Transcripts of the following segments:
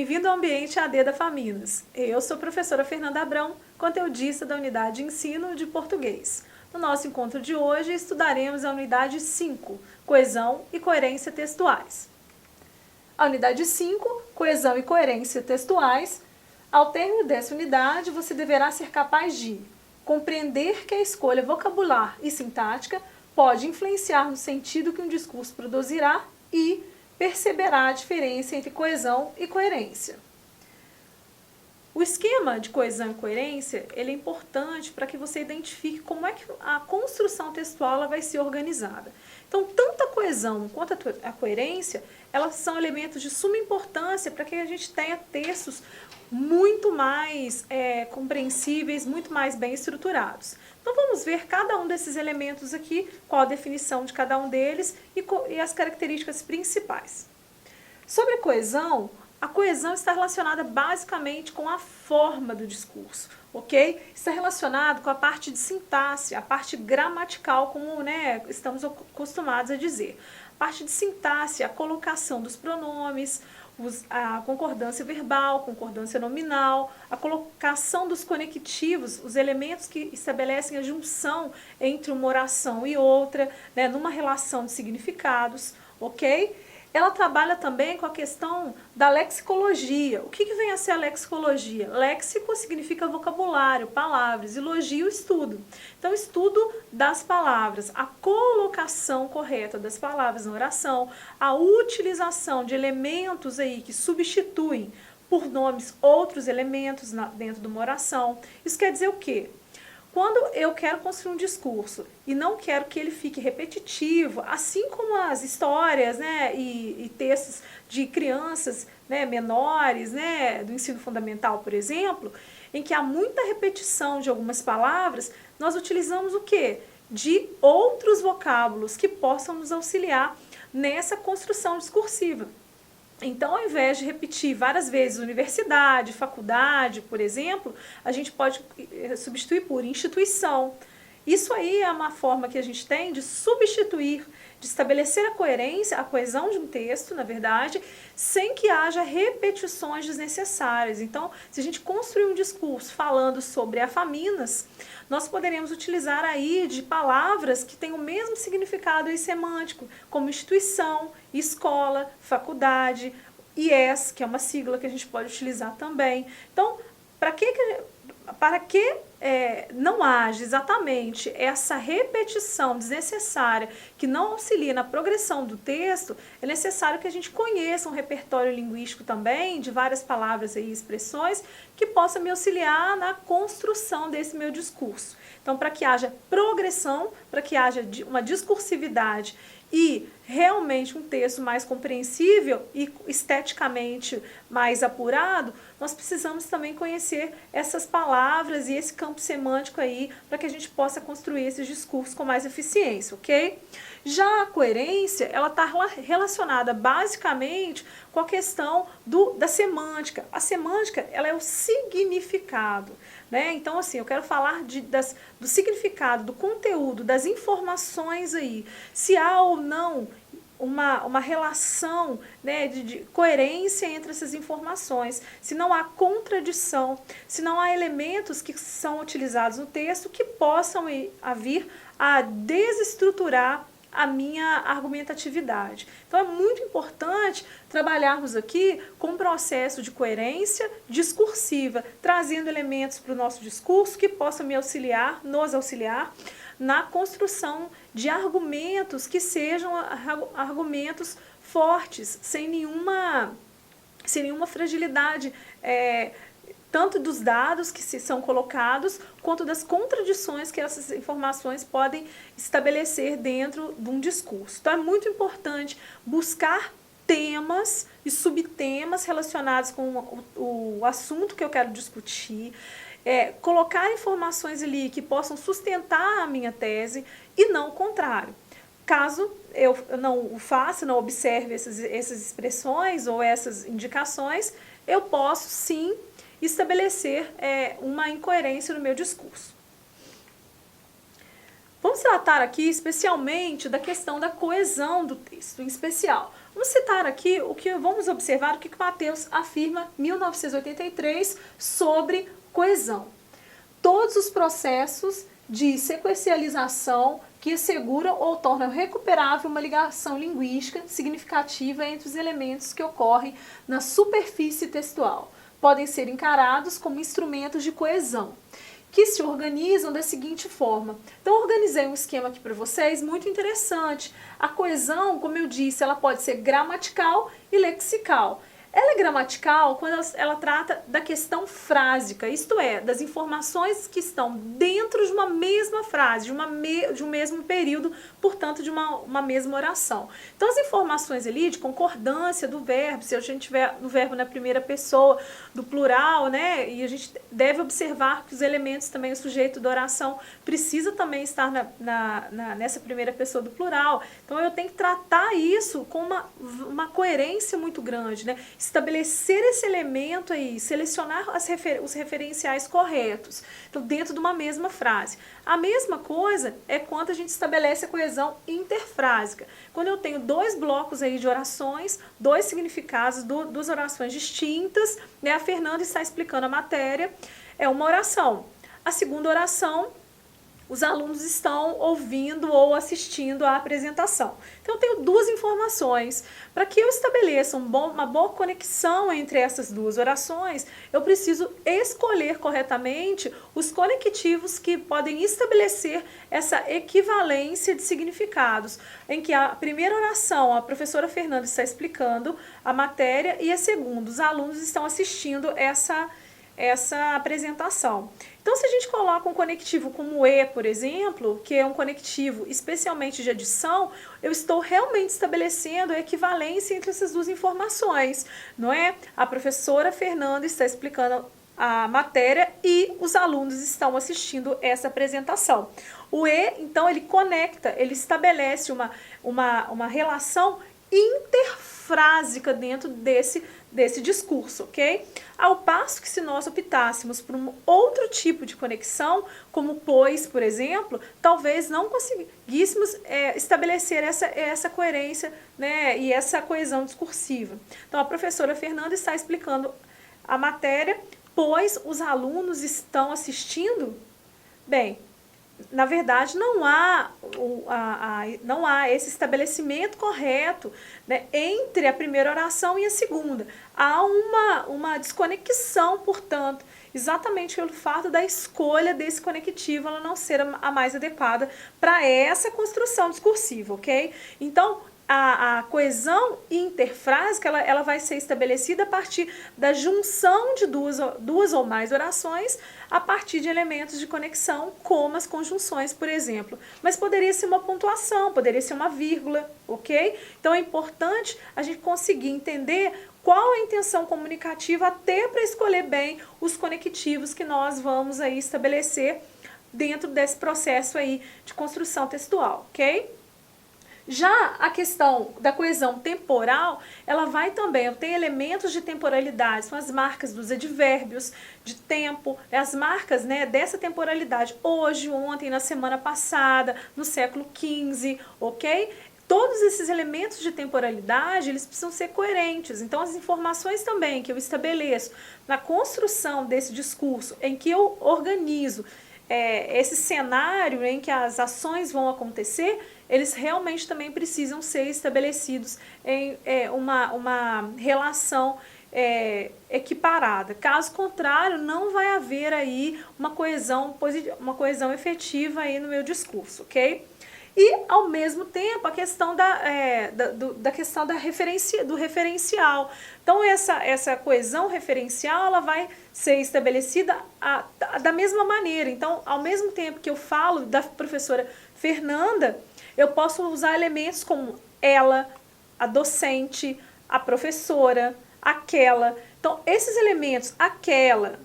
Bem-vindo ao ambiente AD da Faminas. Eu sou a professora Fernanda Abrão, conteudista da Unidade de Ensino de Português. No nosso encontro de hoje, estudaremos a Unidade 5, Coesão e Coerência Textuais. A Unidade 5, Coesão e Coerência Textuais. Ao término dessa unidade, você deverá ser capaz de compreender que a escolha vocabular e sintática pode influenciar no sentido que um discurso produzirá e perceberá a diferença entre coesão e coerência. O esquema de coesão e coerência ele é importante para que você identifique como é que a construção textual ela vai ser organizada. Então, tanto a coesão quanto a coerência, elas são elementos de suma importância para que a gente tenha textos muito mais compreensíveis, muito mais bem estruturados. Então, vamos ver cada um desses elementos aqui, qual a definição de cada um deles e as características principais. Sobre a coesão está relacionada basicamente com a forma do discurso, ok? Está relacionado com a parte de sintaxe, a parte gramatical, como estamos acostumados a dizer. A parte de sintaxe, a colocação dos pronomes, a concordância verbal, concordância nominal, a colocação dos conectivos, os elementos que estabelecem a junção entre uma oração e outra, numa relação de significados, ok? Ela trabalha também com a questão da lexicologia. O que vem a ser a lexicologia? Léxico significa vocabulário, palavras, e logio, estudo. Então, estudo das palavras, a colocação correta das palavras na oração, a utilização de elementos aí que substituem por nomes outros elementos dentro de uma oração. Isso quer dizer o quê? Quando eu quero construir um discurso e não quero que ele fique repetitivo, assim como as histórias e textos de crianças menores, do ensino fundamental, por exemplo, em que há muita repetição de algumas palavras, nós utilizamos o quê? De outros vocábulos que possam nos auxiliar nessa construção discursiva. Então, ao invés de repetir várias vezes universidade, faculdade, por exemplo, a gente pode substituir por instituição. Isso aí é uma forma que a gente tem de substituir, de estabelecer a coesão de um texto, na verdade, sem que haja repetições desnecessárias. Então, se a gente construir um discurso falando sobre a Faminas, nós poderemos utilizar aí de palavras que têm o mesmo significado e semântico, como instituição, escola, faculdade, IES, que é uma sigla que a gente pode utilizar também. Então, para que não haja exatamente essa repetição desnecessária que não auxilia na progressão do texto, é necessário que a gente conheça um repertório linguístico também, de várias palavras e expressões, que possa me auxiliar na construção desse meu discurso. Então, para que haja progressão, para que haja uma discursividade e realmente um texto mais compreensível e esteticamente mais apurado, nós precisamos também conhecer essas palavras e esse campo semântico aí para que a gente possa construir esses discursos com mais eficiência, ok? Já a coerência, ela está relacionada basicamente com a questão da semântica. A semântica, ela é o significado, Então, assim, eu quero falar do significado, do conteúdo, das informações aí. Se há ou não uma relação de coerência entre essas informações, se não há contradição, se não há elementos que são utilizados no texto que possam vir a desestruturar a minha argumentatividade. Então, é muito importante trabalharmos aqui com um processo de coerência discursiva, trazendo elementos para o nosso discurso que possam nos auxiliar na construção de argumentos que sejam argumentos fortes, sem nenhuma fragilidade, tanto dos dados que são colocados, quanto das contradições que essas informações podem estabelecer dentro de um discurso. Então, é muito importante buscar temas e subtemas relacionados com o assunto que eu quero discutir, colocar informações ali que possam sustentar a minha tese e não o contrário. Caso eu não o faça, não observe essas expressões ou essas indicações, eu posso sim estabelecer uma incoerência no meu discurso. Vamos tratar aqui especialmente da questão da coesão do texto, em especial. Vamos citar aqui vamos observar o que Mateus afirma em 1983 sobre coesão. Todos os processos de sequencialização que asseguram ou tornam recuperável uma ligação linguística significativa entre os elementos que ocorrem na superfície textual podem ser encarados como instrumentos de coesão, que se organizam da seguinte forma. Então, organizei um esquema aqui para vocês muito interessante. A coesão, como eu disse, ela pode ser gramatical e lexical. Ela é gramatical quando ela trata da questão frásica, isto é, das informações que estão dentro de uma mesma frase, de um mesmo período, portanto, de uma mesma oração. Então, as informações ali de concordância do verbo, se a gente tiver no verbo na primeira pessoa, do plural, né, e a gente deve observar que os elementos também, o sujeito da oração, precisa também estar nessa primeira pessoa do plural. Então, eu tenho que tratar isso com uma coerência muito grande, né? Estabelecer esse elemento aí, selecionar os referenciais corretos, então dentro de uma mesma frase. A mesma coisa é quando a gente estabelece a coesão interfrásica. Quando eu tenho dois blocos aí de orações, dois significados, duas orações distintas, né? A Fernanda está explicando a matéria, é uma oração. A segunda oração, os alunos estão ouvindo ou assistindo à apresentação. Então, eu tenho duas informações. Para que eu estabeleça uma boa conexão entre essas duas orações, eu preciso escolher corretamente os conectivos que podem estabelecer essa equivalência de significados, em que a primeira oração, a professora Fernanda está explicando a matéria, e a segunda, os alunos estão assistindo essa apresentação. Então, se a gente coloca um conectivo como o E, por exemplo, que é um conectivo especialmente de adição, eu estou realmente estabelecendo a equivalência entre essas duas informações, não é? A professora Fernanda está explicando a matéria e os alunos estão assistindo essa apresentação. O E, então, ele conecta, ele estabelece uma relação interfrásica dentro desse discurso, ok? Ao passo que se nós optássemos por um outro tipo de conexão, como pois, por exemplo, talvez não conseguíssemos estabelecer essa coerência, né, e essa coesão discursiva. Então, a professora Fernanda está explicando a matéria, pois os alunos estão assistindo. Bem, na verdade, não há esse estabelecimento correto, né, entre a primeira oração e a segunda. Há uma desconexão, portanto, exatamente pelo fato da escolha desse conectivo ela não ser a mais adequada para essa construção discursiva, ok? Então, a coesão interfrásica ela vai ser estabelecida a partir da junção de duas ou mais orações a partir de elementos de conexão, como as conjunções, por exemplo. Mas poderia ser uma pontuação, poderia ser uma vírgula, ok? Então é importante a gente conseguir entender qual a intenção comunicativa até para escolher bem os conectivos que nós vamos aí estabelecer dentro desse processo aí de construção textual, ok? Já a questão da coesão temporal, ela vai também ter elementos de temporalidade, são as marcas dos advérbios de tempo, as marcas, né, dessa temporalidade, hoje, ontem, na semana passada, no século XV, ok? Todos esses elementos de temporalidade, eles precisam ser coerentes. Então, as informações também que eu estabeleço na construção desse discurso, em que eu organizo esse cenário em que as ações vão acontecer, eles realmente também precisam ser estabelecidos em uma relação equiparada. Caso contrário, não vai haver aí uma coesão efetiva aí no meu discurso, ok? E, ao mesmo tempo, a questão do referencial. Então, essa coesão referencial ela vai ser estabelecida da mesma maneira. Então, ao mesmo tempo que eu falo da professora Fernanda, eu posso usar elementos como ela, a docente, a professora, aquela. Então, esses elementos, aquela,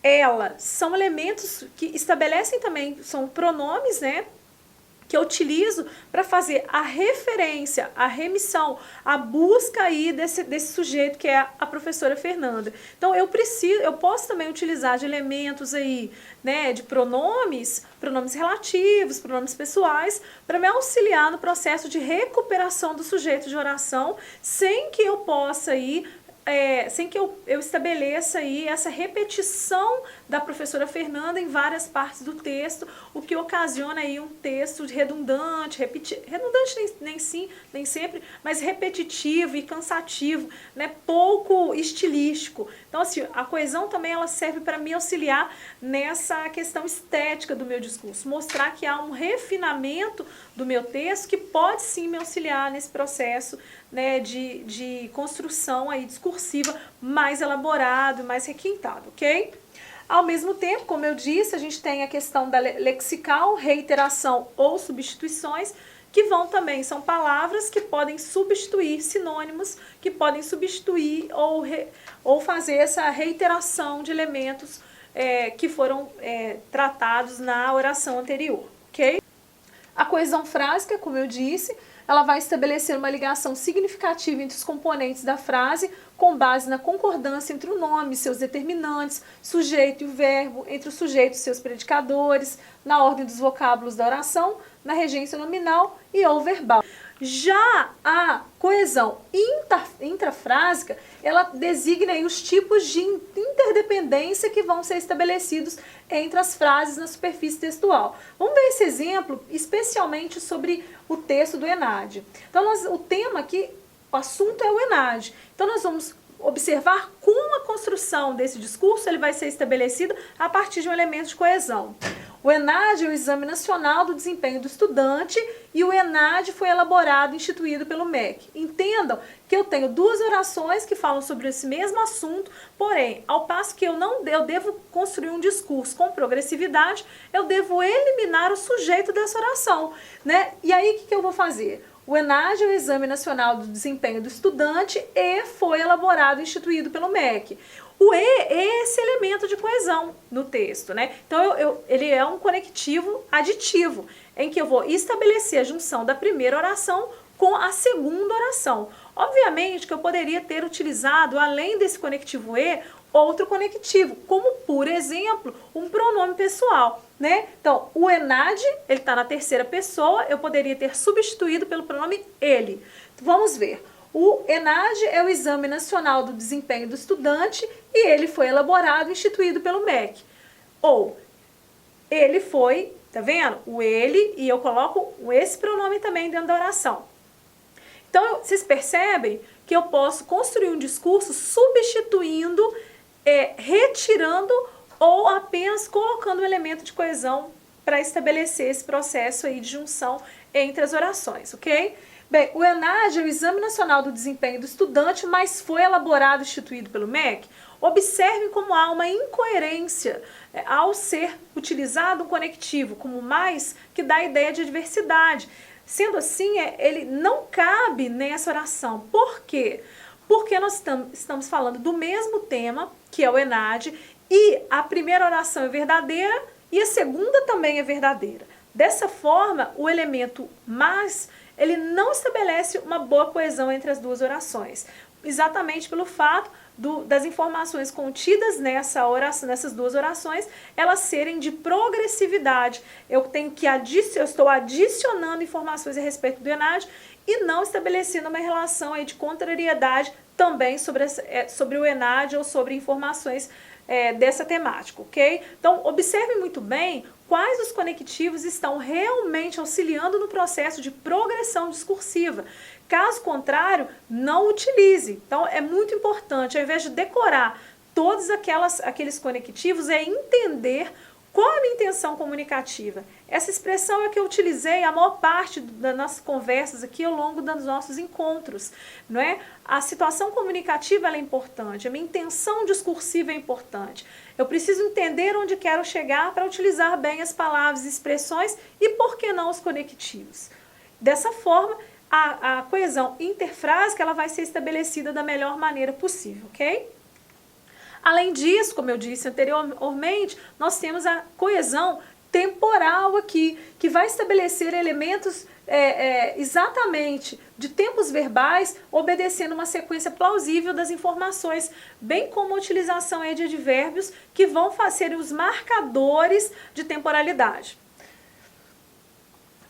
ela, são elementos que estabelecem também, são pronomes, né? que eu utilizo para fazer a referência, a remissão, a busca aí desse sujeito que é a professora Fernanda. Então eu posso também utilizar de elementos aí, né, de pronomes relativos, pronomes pessoais, para me auxiliar no processo de recuperação do sujeito de oração, sem que eu possa aí sem que eu estabeleça aí essa repetição da professora Fernanda em várias partes do texto, o que ocasiona aí um texto redundante, redundante nem sempre, mas repetitivo e cansativo, né, pouco estilístico. Então, assim, a coesão também ela serve para me auxiliar nessa questão estética do meu discurso, mostrar que há um refinamento do meu texto que pode sim me auxiliar nesse processo, né, de construção aí discursiva mais elaborado, mais requintado, ok? Ao mesmo tempo, como eu disse, a gente tem a questão da lexical, reiteração ou substituições, que vão também, são palavras que podem substituir sinônimos, que podem substituir ou fazer essa reiteração de elementos que foram tratados na oração anterior, ok? A coesão frásica, como eu disse, ela vai estabelecer uma ligação significativa entre os componentes da frase, com base na concordância entre o nome e seus determinantes, sujeito e o verbo, entre o sujeito e seus predicadores, na ordem dos vocábulos da oração, na regência nominal e ou verbal. Já a coesão intrafrásica, ela designa aí os tipos de interdependência que vão ser estabelecidos entre as frases na superfície textual. Vamos ver esse exemplo, especialmente sobre o texto do ENAD. Então, o tema aqui, o assunto é o ENAD. Então, nós vamos observar como a construção desse discurso ele vai ser estabelecido a partir de um elemento de coesão. O ENAD é o Exame Nacional do Desempenho do Estudante e o ENAD foi elaborado e instituído pelo MEC. Entendam que eu tenho duas orações que falam sobre esse mesmo assunto, porém, ao passo que eu devo construir um discurso com progressividade, eu devo eliminar o sujeito dessa oração, né? E aí, o que eu vou fazer? O ENAD é o Exame Nacional do Desempenho do Estudante e foi elaborado e instituído pelo MEC. O E é esse elemento de coesão no texto, né? Então, ele é um conectivo aditivo, em que eu vou estabelecer a junção da primeira oração com a segunda oração. Obviamente que eu poderia ter utilizado, além desse conectivo E, outro conectivo, como, por exemplo, um pronome pessoal, né? Então, o ENAD, ele está na terceira pessoa, eu poderia ter substituído pelo pronome ele. Vamos ver. O ENAD é o Exame Nacional do Desempenho do Estudante e ele foi elaborado e instituído pelo MEC. Ou, ele foi, tá vendo? O ele, e eu coloco esse pronome também dentro da oração. Então, vocês percebem que eu posso construir um discurso substituindo, retirando ou apenas colocando um elemento de coesão para estabelecer esse processo aí de junção entre as orações, ok? Bem, o ENAD é o Exame Nacional do Desempenho do Estudante, mas foi elaborado e instituído pelo MEC. Observem como há uma incoerência ao ser utilizado um conectivo como mais, que dá a ideia de diversidade. Sendo assim, ele não cabe nessa oração. Por quê? Porque nós estamos falando do mesmo tema, que é o ENAD, e a primeira oração é verdadeira e a segunda também é verdadeira. Dessa forma, o elemento mas, ele não estabelece uma boa coesão entre as duas orações, exatamente pelo fato das informações contidas nessas duas orações, elas serem de progressividade. Eu estou adicionando informações a respeito do ENAD e não estabelecendo uma relação aí de contrariedade também sobre o ENAD ou sobre informações dessa temática, ok? Então, observe muito bem quais os conectivos estão realmente auxiliando no processo de progressão discursiva. Caso contrário, não utilize. Então, é muito importante, ao invés de decorar todos aqueles conectivos, é entender qual é a minha intenção comunicativa. Essa expressão é que eu utilizei a maior parte das nossas conversas aqui ao longo dos nossos encontros, não é? A situação comunicativa ela é importante, a minha intenção discursiva é importante. Eu preciso entender onde quero chegar para utilizar bem as palavras e expressões e, por que não, os conectivos. Dessa forma, a coesão interfrásica ela vai ser estabelecida da melhor maneira possível, ok? Além disso, como eu disse anteriormente, nós temos a coesão temporal aqui, que vai estabelecer elementos exatamente de tempos verbais, obedecendo uma sequência plausível das informações, bem como a utilização aí de advérbios que vão ser os marcadores de temporalidade.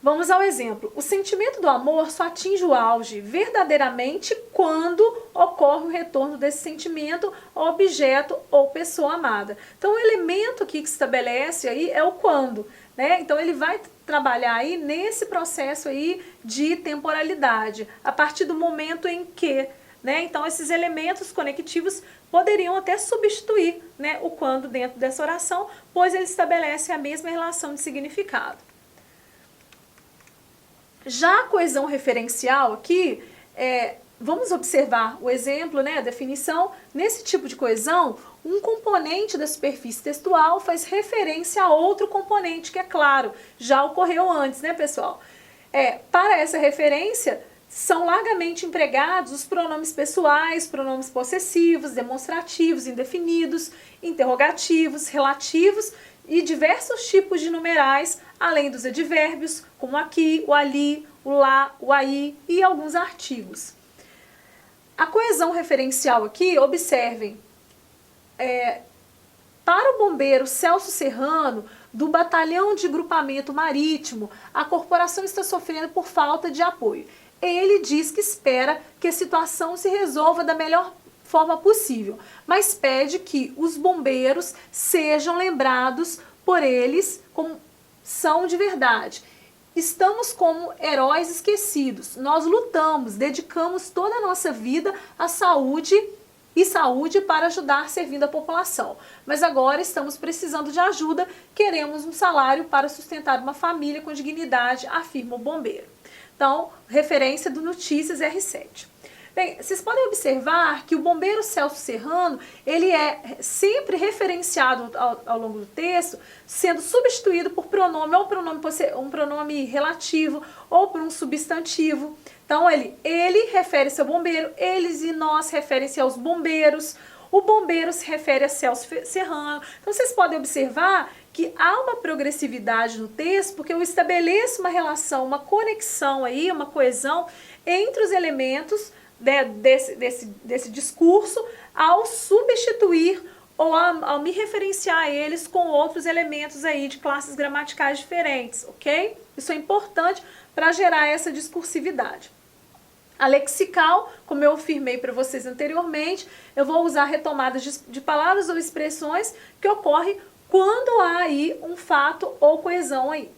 Vamos ao exemplo. O sentimento do amor só atinge o auge verdadeiramente quando ocorre o retorno desse sentimento ao objeto ou pessoa amada. Então, o elemento aqui que se estabelece aí é o quando, né? Então, ele vai trabalhar aí nesse processo aí de temporalidade, a partir do momento em que, né? Então, esses elementos conectivos poderiam até substituir, né, o quando dentro dessa oração, pois eles estabelecem a mesma relação de significado. Já a coesão referencial aqui, vamos observar o exemplo, né, a definição. Nesse tipo de coesão, um componente da superfície textual faz referência a outro componente, que é claro, já ocorreu antes, né, pessoal? Para essa referência, são largamente empregados os pronomes pessoais, pronomes possessivos, demonstrativos, indefinidos, interrogativos, relativos e diversos tipos de numerais, além dos advérbios, como aqui, o ali, o lá, o aí e alguns artigos. A coesão referencial aqui, observem, para o bombeiro Celso Serrano, do Batalhão de Grupamento Marítimo, a corporação está sofrendo por falta de apoio. Ele diz que espera que a situação se resolva da melhor forma possível, mas pede que os bombeiros sejam lembrados por eles como são de verdade. Estamos como heróis esquecidos. Nós lutamos, dedicamos toda a nossa vida à saúde para ajudar servindo a população. Mas agora estamos precisando de ajuda, queremos um salário para sustentar uma família com dignidade, afirma o bombeiro. Então, referência do Notícias R7. Bem, vocês podem observar que o bombeiro Celso Serrano, ele é sempre referenciado ao longo do texto, sendo substituído por pronome, ou um pronome relativo, ou por um substantivo. Então, ele refere-se ao bombeiro, eles e nós referem-se aos bombeiros, o bombeiro se refere a Celso Serrano. Então, vocês podem observar que há uma progressividade no texto, porque eu estabeleço uma relação, uma conexão aí, uma coesão entre os elementos desse discurso ao substituir ou ao me referenciar a eles com outros elementos aí de classes gramaticais diferentes, ok? Isso é importante para gerar essa discursividade. A lexical, como eu afirmei para vocês anteriormente, eu vou usar retomadas de palavras ou expressões que ocorrem quando há aí um fato ou coesão aí.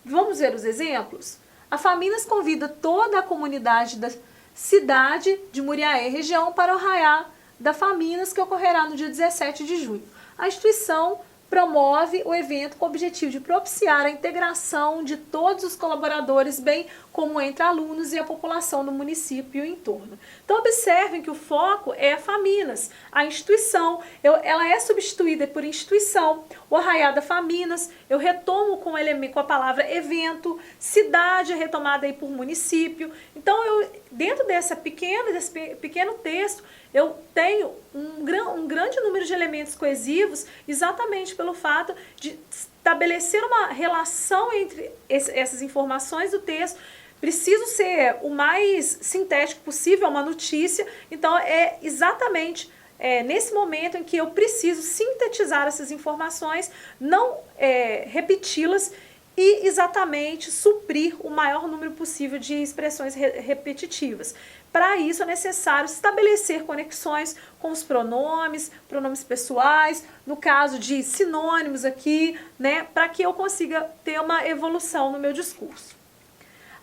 Vamos ver os exemplos? A Faminas convida toda a comunidade da cidade de Muriaé, região, para o Arraiá da Faminas, que ocorrerá no dia 17 de junho. A instituição promove o evento com o objetivo de propiciar a integração de todos os colaboradores, bem como entre alunos e a população do município e o entorno. Então, observem que o foco é a Faminas, a instituição, ela é substituída por instituição. O Arraiá da Faminas, eu retomo com a palavra evento, cidade é retomada aí por município. Então, dentro desse pequeno texto, eu tenho um grande número de elementos coesivos, exatamente pelo fato de estabelecer uma relação entre essas informações do texto. Preciso ser o mais sintético possível, uma notícia. Então, é exatamente nesse momento em que eu preciso sintetizar essas informações, não repeti-las e exatamente suprir o maior número possível de expressões repetitivas. Para isso é necessário estabelecer conexões com os pronomes pessoais, no caso de sinônimos aqui, né, para que eu consiga ter uma evolução no meu discurso.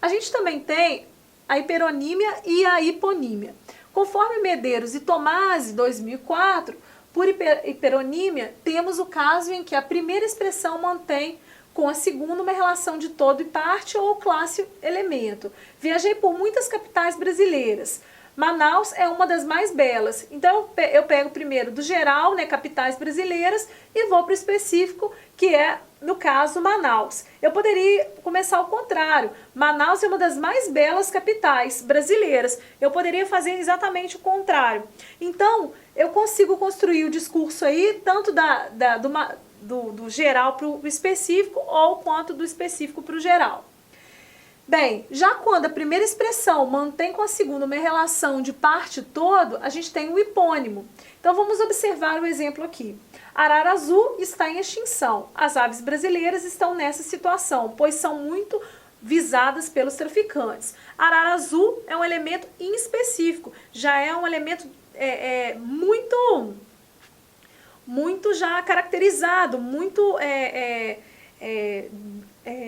A gente também tem a hiperonímia e a hiponímia. Conforme Medeiros e Tomasi, 2004, por hiperonímia, temos o caso em que a primeira expressão mantém com a segunda uma relação de todo e parte ou classe elemento. Viajei por muitas capitais brasileiras. Manaus é uma das mais belas. Então eu pego primeiro do geral, né, capitais brasileiras, e vou para o específico, que é, no caso, Manaus. Eu poderia começar ao contrário. Manaus é uma das mais belas capitais brasileiras. Eu poderia fazer exatamente o contrário. Então, eu consigo construir o discurso aí, tanto do geral para o específico ou quanto do específico para o geral. Bem, já quando a primeira expressão mantém com a segunda uma relação de parte todo, a gente tem o hipônimo. Então vamos observar o exemplo aqui. Arara azul está em extinção. As aves brasileiras estão nessa situação, pois são muito visadas pelos traficantes. Arara azul é um elemento inespecífico, já é um elemento muito já caracterizado, muito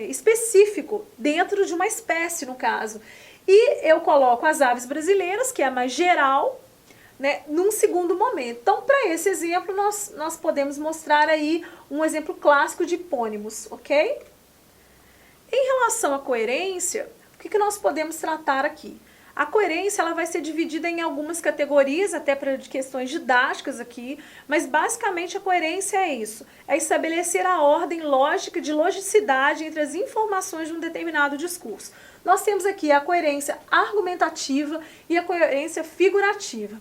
específico dentro de uma espécie, no caso. E eu coloco as aves brasileiras, que é a mais geral, né, num segundo momento. Então, para esse exemplo, nós podemos mostrar aí um exemplo clássico de hipônimos, ok? Em relação à coerência, o que nós podemos tratar aqui? A coerência ela vai ser dividida em algumas categorias, até para questões didáticas aqui, mas basicamente a coerência é isso, é estabelecer a ordem lógica de logicidade entre as informações de um determinado discurso. Nós temos aqui a coerência argumentativa e a coerência figurativa.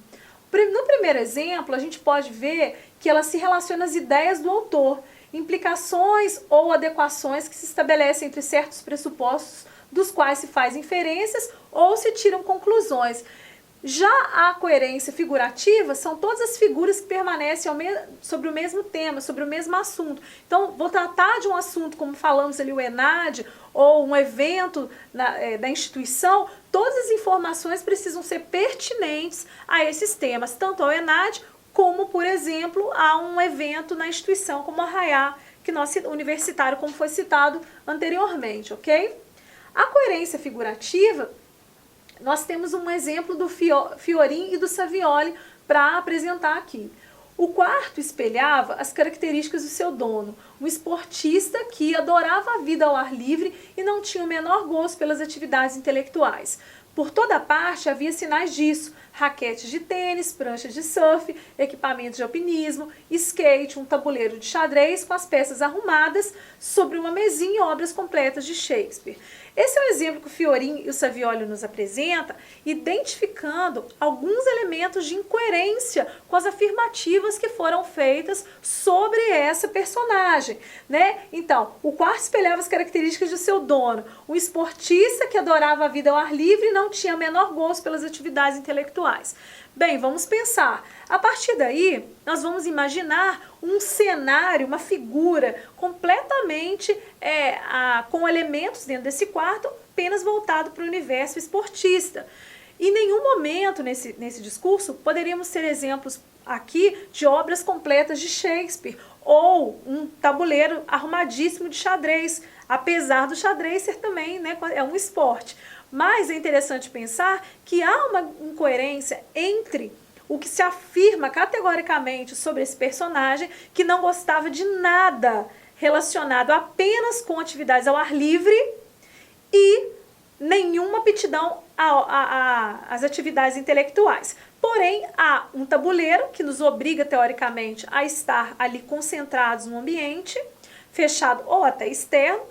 No primeiro exemplo, a gente pode ver que ela se relaciona às ideias do autor, implicações ou adequações que se estabelecem entre certos pressupostos dos quais se faz inferências ou se tiram conclusões. Já a coerência figurativa são todas as figuras que permanecem sobre o mesmo tema, sobre o mesmo assunto. Então, vou tratar de um assunto, como falamos ali, o ENAD, ou um evento da instituição, todas as informações precisam ser pertinentes a esses temas, tanto ao ENAD, como, por exemplo, a um evento na instituição, como o Arraiá, que nós universitário, como foi citado anteriormente, ok? A coerência figurativa, nós temos um exemplo do Fiorin e do Savioli para apresentar aqui. O quarto espelhava as características do seu dono, um esportista que adorava a vida ao ar livre e não tinha o menor gosto pelas atividades intelectuais. Por toda parte havia sinais disso: raquetes de tênis, pranchas de surf, equipamentos de alpinismo, skate, um tabuleiro de xadrez com as peças arrumadas sobre uma mesinha e obras completas de Shakespeare. Esse é o exemplo que o Fiorin e o Savioli nos apresentam, identificando alguns elementos de incoerência com as afirmativas que foram feitas sobre essa personagem, né? Então, o quarto espelhava as características de seu dono, um esportista que adorava a vida ao ar livre e não tinha menor gosto pelas atividades intelectuais. Bem, vamos pensar. A partir daí, nós vamos imaginar um cenário, uma figura completamente com elementos dentro desse quarto, apenas voltado para o universo esportista. Em nenhum momento nesse discurso poderíamos ter exemplos aqui de obras completas de Shakespeare ou um tabuleiro arrumadíssimo de xadrez, apesar do xadrez ser também, né, é um esporte. Mas é interessante pensar que há uma incoerência entre o que se afirma categoricamente sobre esse personagem, que não gostava de nada relacionado apenas com atividades ao ar livre e nenhuma aptidão às atividades intelectuais. Porém, há um tabuleiro que nos obriga, teoricamente, a estar ali concentrados no ambiente, fechado ou até externo,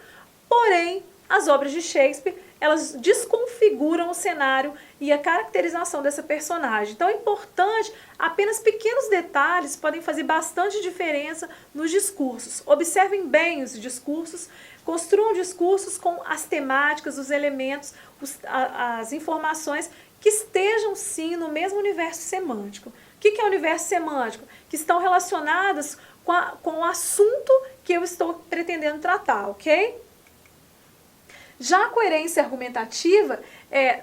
porém, as obras de Shakespeare, elas desconfiguram o cenário e a caracterização dessa personagem. Então é importante, apenas pequenos detalhes podem fazer bastante diferença nos discursos. Observem bem os discursos, construam discursos com as temáticas, os elementos, as informações que estejam sim no mesmo universo semântico. O que é o universo semântico? Que estão relacionadas com o assunto que eu estou pretendendo tratar, ok? Já a coerência argumentativa,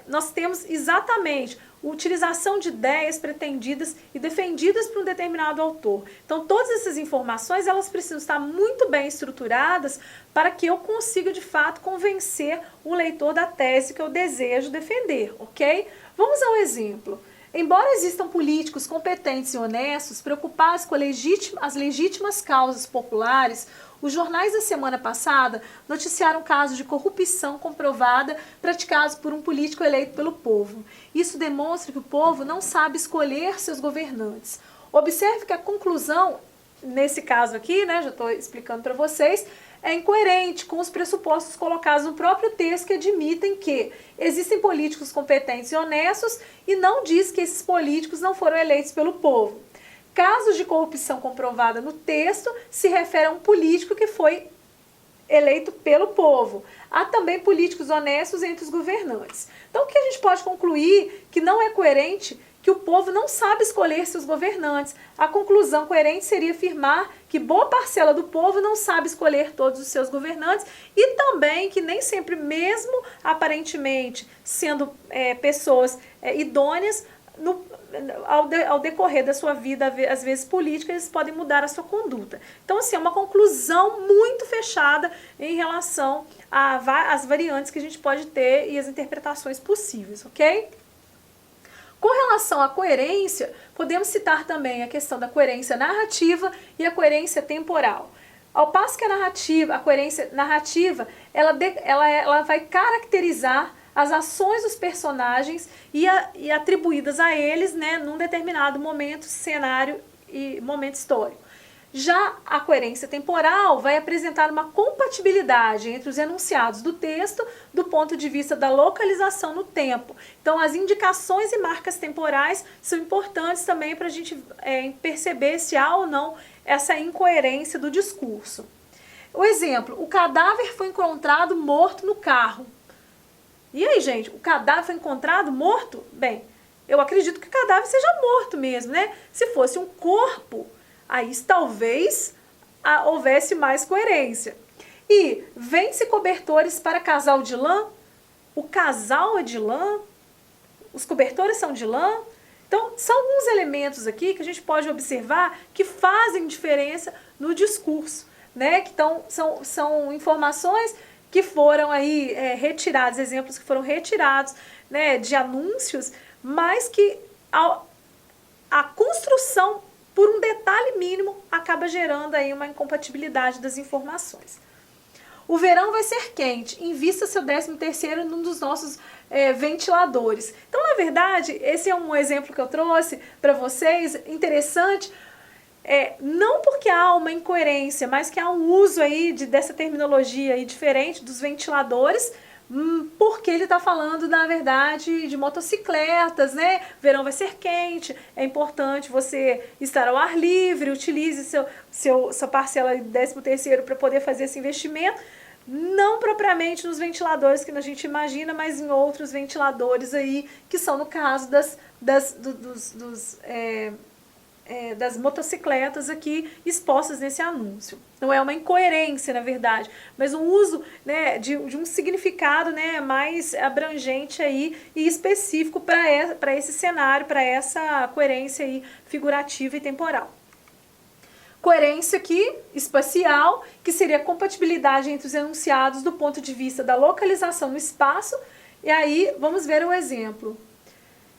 nós temos exatamente a utilização de ideias pretendidas e defendidas por um determinado autor. Então, todas essas informações, elas precisam estar muito bem estruturadas para que eu consiga, de fato, convencer o leitor da tese que eu desejo defender, ok? Vamos ao exemplo. Embora existam políticos competentes e honestos, preocupados com as legítimas causas populares, os jornais da semana passada noticiaram casos de corrupção comprovada praticados por um político eleito pelo povo. Isso demonstra que o povo não sabe escolher seus governantes. Observe que a conclusão, nesse caso aqui, né, já estou explicando para vocês, é incoerente com os pressupostos colocados no próprio texto, que admitem que existem políticos competentes e honestos e não diz que esses políticos não foram eleitos pelo povo. Casos de corrupção comprovada no texto se refere a um político que foi eleito pelo povo. Há também políticos honestos entre os governantes. Então, o que a gente pode concluir que não é coerente que o povo não sabe escolher seus governantes. A conclusão coerente seria afirmar que boa parcela do povo não sabe escolher todos os seus governantes e também que nem sempre, mesmo aparentemente sendo pessoas idôneas, ao decorrer da sua vida, às vezes política, eles podem mudar a sua conduta. Então, assim, é uma conclusão muito fechada em relação às variantes que a gente pode ter e as interpretações possíveis, ok? Com relação à coerência, podemos citar também a questão da coerência narrativa e a coerência temporal. Ao passo que a coerência narrativa, ela vai caracterizar as ações dos personagens e atribuídas a eles, né, num determinado momento, cenário e momento histórico. Já a coerência temporal vai apresentar uma compatibilidade entre os enunciados do texto do ponto de vista da localização no tempo. Então, as indicações e marcas temporais são importantes também para a gente perceber se há ou não essa incoerência do discurso. O exemplo, o cadáver foi encontrado morto no carro. E aí, gente, o cadáver foi encontrado morto? Bem, eu acredito que o cadáver seja morto mesmo, né? Se fosse um corpo, aí talvez houvesse mais coerência. E vende-se cobertores para casal de lã? O casal é de lã? Os cobertores são de lã? Então, são alguns elementos aqui que a gente pode observar que fazem diferença no discurso, né? Que são informações que foram aí retirados, exemplos que foram retirados, né, de anúncios, mas que a construção, por um detalhe mínimo, acaba gerando aí uma incompatibilidade das informações. O verão vai ser quente, invista seu 13º num dos nossos ventiladores. Então, na verdade, esse é um exemplo que eu trouxe para vocês, interessante, não porque há uma incoerência, mas que há um uso aí dessa terminologia aí diferente dos ventiladores, porque ele está falando, na verdade, de motocicletas, né? Verão vai ser quente, é importante você estar ao ar livre, utilize sua parcela de 13º para poder fazer esse investimento, não propriamente nos ventiladores que a gente imagina, mas em outros ventiladores aí, que são no caso das motocicletas aqui expostas nesse anúncio. Não é uma incoerência, na verdade, mas um uso, né, de um significado, né, mais abrangente aí e específico para esse cenário, para essa coerência aí figurativa e temporal. Coerência aqui, espacial, que seria a compatibilidade entre os enunciados do ponto de vista da localização no espaço. E aí, vamos ver o exemplo.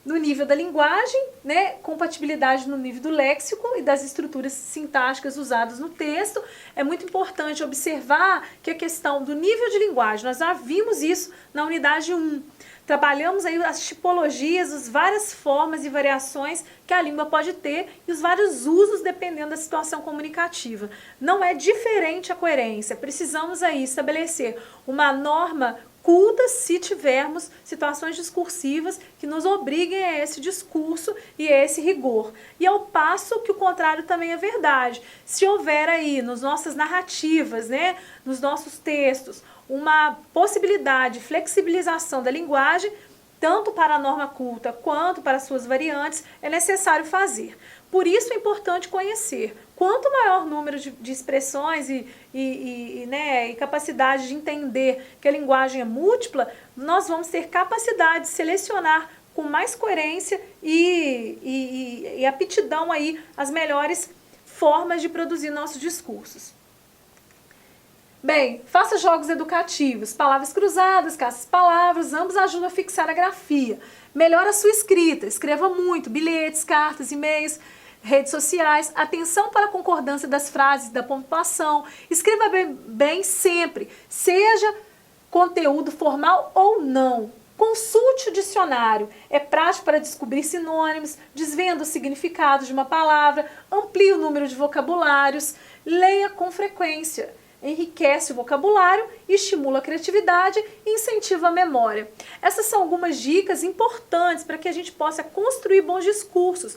No nível da linguagem, né, compatibilidade no nível do léxico e das estruturas sintáticas usadas no texto. É muito importante observar que a questão do nível de linguagem, nós já vimos isso na unidade 1. Trabalhamos aí as tipologias, as várias formas e variações que a língua pode ter e os vários usos dependendo da situação comunicativa. Não é diferente a coerência, precisamos aí estabelecer uma norma culta se tivermos situações discursivas que nos obriguem a esse discurso e a esse rigor. E ao passo que o contrário também é verdade. Se houver aí nas nossas narrativas, né, nos nossos textos, uma possibilidade de flexibilização da linguagem, tanto para a norma culta quanto para suas variantes, é necessário fazer. Por isso é importante conhecer. Quanto maior número de expressões e capacidade de entender que a linguagem é múltipla, nós vamos ter capacidade de selecionar com mais coerência e aptidão aí as melhores formas de produzir nossos discursos. Bem, faça jogos educativos, palavras cruzadas, caça-palavras, ambos ajudam a fixar a grafia. Melhora a sua escrita, escreva muito, bilhetes, cartas, e-mails, redes sociais, atenção para a concordância das frases, da pontuação, escreva bem sempre, seja conteúdo formal ou não. Consulte o dicionário, é prático para descobrir sinônimos, desvenda o significado de uma palavra, amplie o número de vocabulários, leia com frequência, enriquece o vocabulário, estimula a criatividade e incentiva a memória. Essas são algumas dicas importantes para que a gente possa construir bons discursos.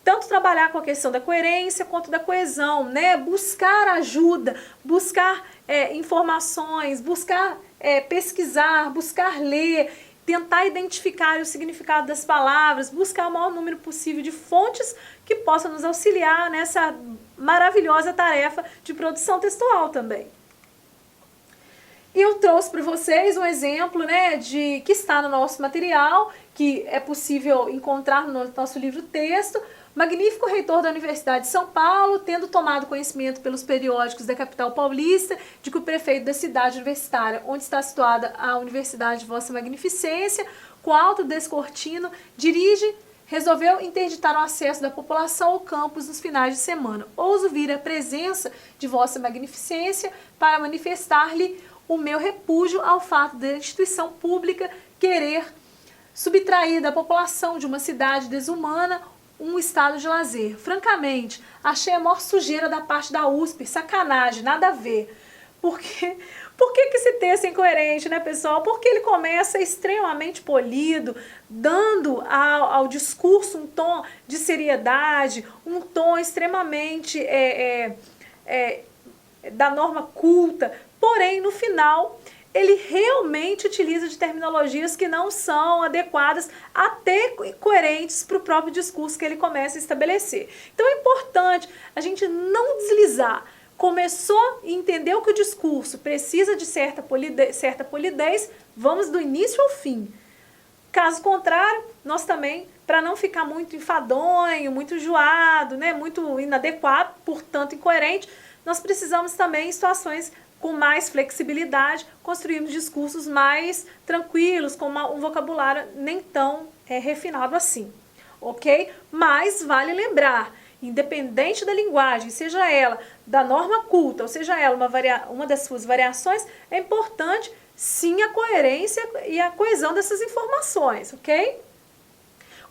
tanto trabalhar com a questão da coerência quanto da coesão, né? Buscar ajuda, buscar informações, buscar pesquisar, buscar ler, tentar identificar o significado das palavras, buscar o maior número possível de fontes que possam nos auxiliar nessa maravilhosa tarefa de produção textual também. E eu trouxe para vocês um exemplo, né, que está no nosso material, que é possível encontrar no nosso livro-texto. Magnífico reitor da Universidade de São Paulo, tendo tomado conhecimento pelos periódicos da capital paulista de que o prefeito da cidade universitária, onde está situada a Universidade de Vossa Magnificência, com Alto Descortino, resolveu interditar o acesso da população ao campus nos finais de semana. Ouso vir à presença de Vossa Magnificência para manifestar-lhe o meu repúdio ao fato da instituição pública querer subtrair da população de uma cidade desumana um estado de lazer. Francamente, achei a maior sujeira da parte da USP, sacanagem, nada a ver. Por que esse texto é incoerente, né, pessoal? Porque ele começa extremamente polido, dando ao discurso um tom de seriedade, um tom extremamente da norma culta, porém, no final, ele realmente utiliza de terminologias que não são adequadas, até coerentes para o próprio discurso que ele começa a estabelecer. Então é importante a gente não deslizar. Começou a entender que o discurso precisa de certa polidez, vamos do início ao fim. Caso contrário, nós também, para não ficar muito enfadonho, muito enjoado, né, muito inadequado, portanto incoerente, nós precisamos também, em situações com mais flexibilidade, construirmos discursos mais tranquilos, com um vocabulário nem tão refinado assim, ok? Mas vale lembrar, independente da linguagem, seja ela da norma culta, ou seja ela uma das suas variações, é importante sim a coerência e a coesão dessas informações, ok?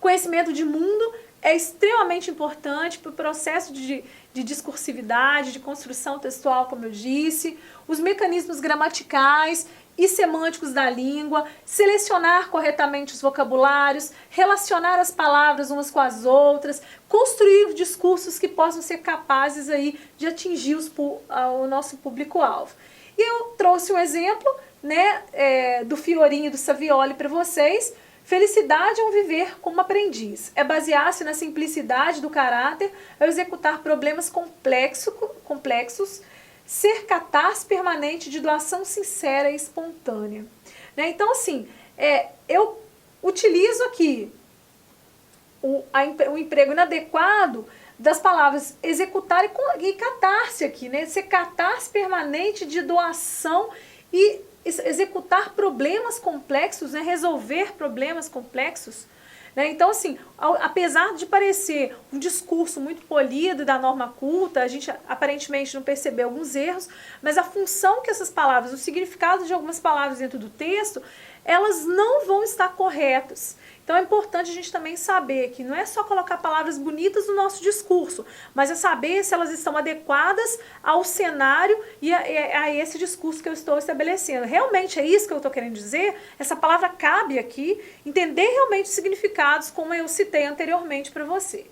Conhecimento de mundo é extremamente importante para o processo de discursividade, de construção textual, como eu disse, os mecanismos gramaticais e semânticos da língua, selecionar corretamente os vocabulários, relacionar as palavras umas com as outras, construir discursos que possam ser capazes aí de atingir o nosso público-alvo. E eu trouxe um exemplo, né, do Fiorinho e do Savioli para vocês. Felicidade é um viver como aprendiz, é basear-se na simplicidade do caráter ao executar problemas complexos, ser catarse permanente de doação sincera e espontânea. Né? Então, assim, eu utilizo aqui o emprego inadequado das palavras executar e catarse aqui, né? Ser catarse permanente de doação e executar problemas complexos, né? Resolver problemas complexos. Né? Então, assim, apesar de parecer um discurso muito polido da norma culta, a gente aparentemente não percebeu alguns erros, mas a função que essas palavras, o significado de algumas palavras dentro do texto, elas não vão estar corretas. Então é importante a gente também saber que não é só colocar palavras bonitas no nosso discurso, mas é saber se elas estão adequadas ao cenário e a esse discurso que eu estou estabelecendo. Realmente é isso que eu estou querendo dizer? Essa palavra cabe aqui, entender realmente os significados, como eu citei anteriormente para você.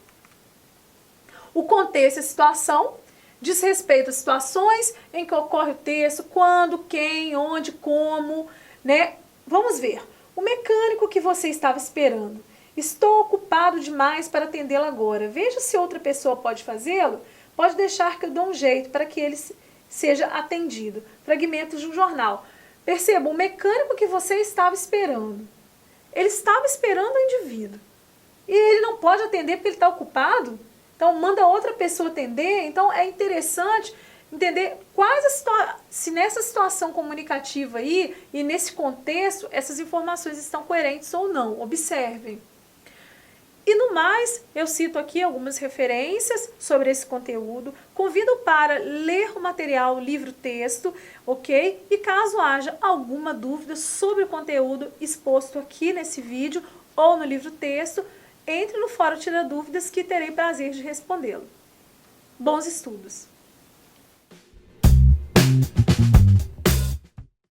O contexto e a situação diz respeito às situações em que ocorre o texto, quando, quem, onde, como, né? Vamos ver. O mecânico que você estava esperando. Estou ocupado demais para atendê-lo agora. Veja se outra pessoa pode fazê-lo. Pode deixar que eu dou um jeito para que ele seja atendido. Fragmentos de um jornal. Perceba, o mecânico que você estava esperando. Ele estava esperando o indivíduo. E ele não pode atender porque ele está ocupado. Então manda outra pessoa atender. Então é interessante entender se nessa situação comunicativa aí e nesse contexto essas informações estão coerentes ou não. Observem. E no mais, eu cito aqui algumas referências sobre esse conteúdo. Convido para ler o material, o livro-texto, ok? E caso haja alguma dúvida sobre o conteúdo exposto aqui nesse vídeo ou no livro-texto, entre no Fórum Tira Dúvidas que terei prazer de respondê-lo. Bons estudos!